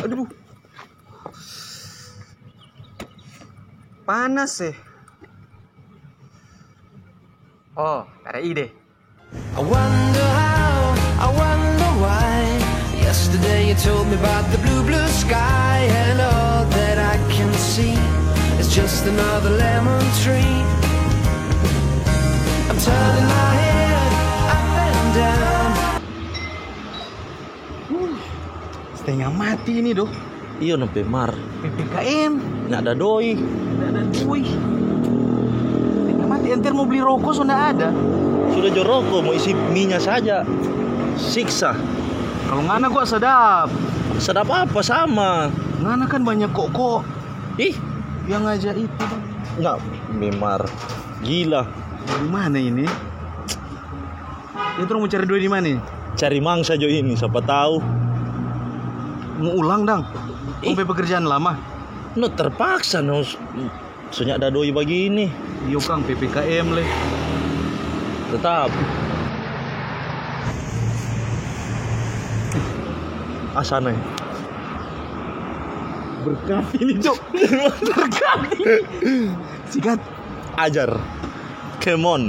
Aduh. Panas sih. Oh, ada ide. I wonder how, I wonder why. Yesterday you told me about the blue, blue sky, and all that I can see is just another lemon tree. I'm turning my head up and down. Setengah mati ini doh. Iya no Pemar. PPKM. Nggak ada doi. Nggak ada doi. Setengah mati. Enter mau beli rokok sudah ada. Sudah joroko, mau isi minyak saja. Siksa. Kalau ngana gua sedap. Sedap apa sama? Ngana kan banyak kok. Ih, Yang ngajak itu bang. nggak Pemar. Gila. Di mana ini? Itu mau cari duit di mana? Cari mangsa jo ini, siapa tahu. Mau ulang dang. Mau pekerjaan lama. No terpaksa no. Soalnya ada doi begini. Yo kang PPKM leh. Tetap. Asana. Berkah ini cok. Berkah. Sikat. Ajar. Come on.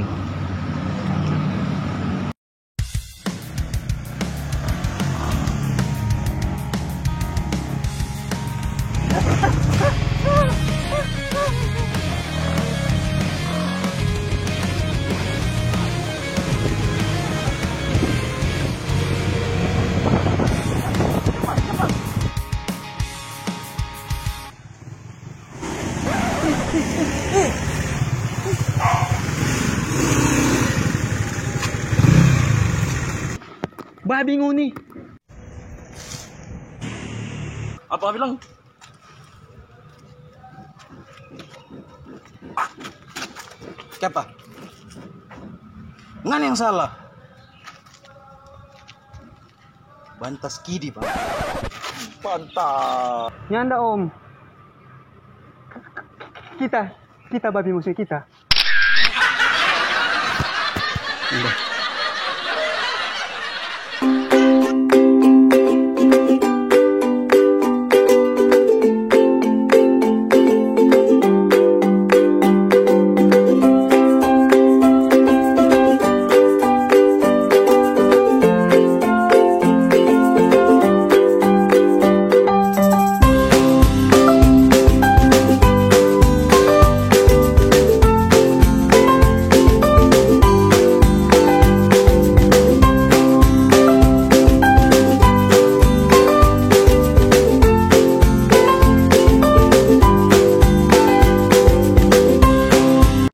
Bah bingung nih. Apa bilang? Siapa? Ngan yang salah. Bantas kidi bang. Mantap. Nyanda om. Kita babi musuh kita. Udah.